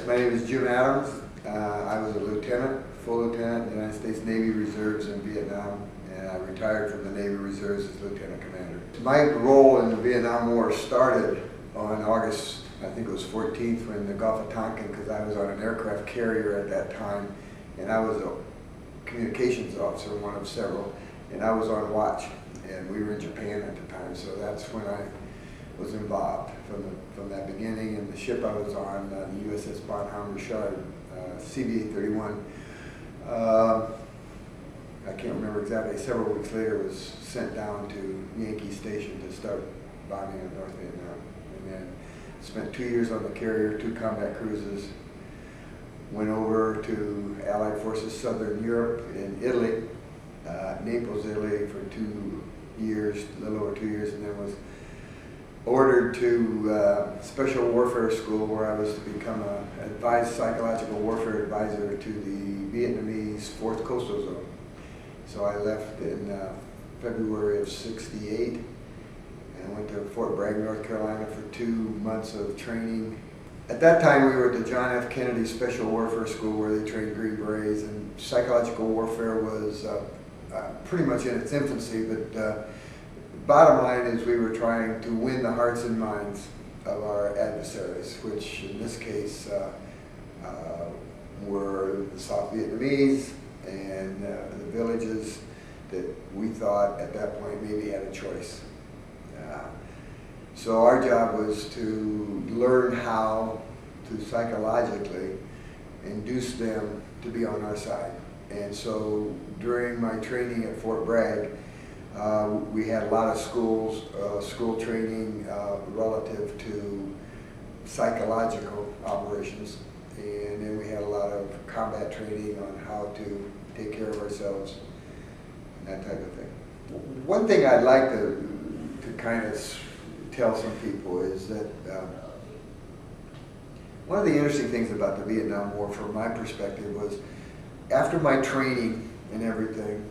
Yes, my name is Jim Adams. I was a lieutenant, full lieutenant in the United States Navy Reserves in Vietnam, and I retired from the Navy Reserves as lieutenant commander. My role in the Vietnam War started on August, I think it was 14th, when the Gulf of Tonkin, because I was on an aircraft carrier at that time, and I was a communications officer, one of several, and I was on watch, and we were in Japan at the time, so that's when I was involved from that beginning. And the ship I was on, the USS Bonhomme Richard, CB-31, I can't remember exactly, several weeks later was sent down to Yankee Station to start bombing in North Vietnam. And then spent 2 years on the carrier, 2 combat cruises, went over to Allied Forces Southern Europe in Italy, Naples, Italy for 2 years, a little over 2 years, and then was ordered to Special Warfare School, where I was to become an psychological warfare advisor to the Vietnamese 4th Coastal Zone. So I left in February of '68 and went to Fort Bragg, North Carolina for 2 months of training. At that time we were at the John F. Kennedy Special Warfare School, where they trained Green Berets, and psychological warfare was pretty much in its infancy, but bottom line is we were trying to win the hearts and minds of our adversaries, which in this case were the South Vietnamese and the villages that we thought at that point maybe had a choice. So our job was to learn how to psychologically induce them to be on our side. And so during my training at Fort Bragg, we had a lot of school training relative to psychological operations, and then we had a lot of combat training on how to take care of ourselves, and that type of thing. One thing I'd like to kind of tell some people is that one of the interesting things about the Vietnam War, from my perspective, was after my training and everything,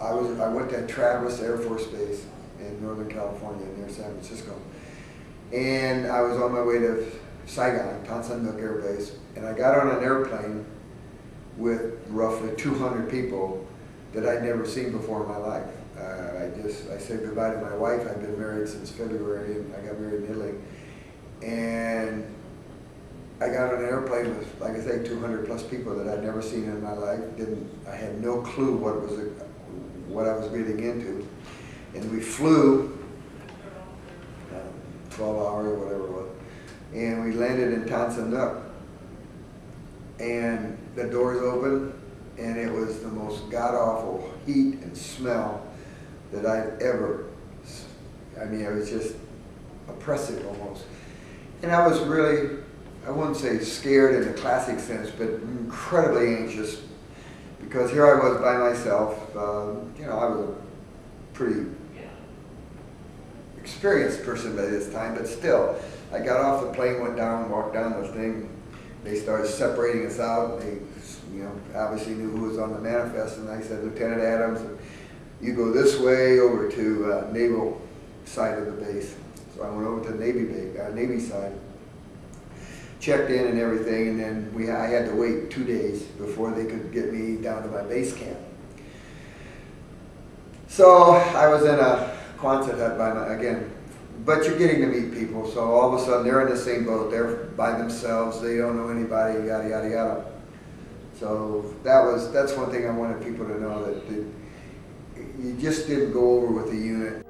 I went to Travis Air Force Base in Northern California near San Francisco, and I was on my way to Saigon, Tan Son Nhut Air Base, and I got on an airplane with roughly 200 people that I'd never seen before in my life. I said goodbye to my wife. I'd been married since February, and I got married in Italy, and I got on an airplane with, like I say, 200 plus people that I'd never seen in my life. I had no clue what I was getting into, and we flew 12 hours or whatever it was, and we landed in Tan Son Nhut, and the doors opened, and it was the most god-awful heat and smell that I'd ever, I mean, it was just oppressive almost. And I was really, I wouldn't say scared in the classic sense, but incredibly anxious, because here I was by myself. You know, I was a pretty experienced person by this time, but still, I got off the plane, went down, walked down the thing. They started separating us out. They, you know, obviously knew who was on the manifest, and I said, Lieutenant Adams, you go this way over to naval side of the base. So I went over to the Navy side, checked in and everything, and then I had to wait 2 days before they could get me down to my base camp. So I was in a Quonset hut again, but you're getting to meet people, so all of a sudden they're in the same boat, they're by themselves, they don't know anybody, yada, yada, yada. So that's one thing I wanted people to know, that you just didn't go over with the unit.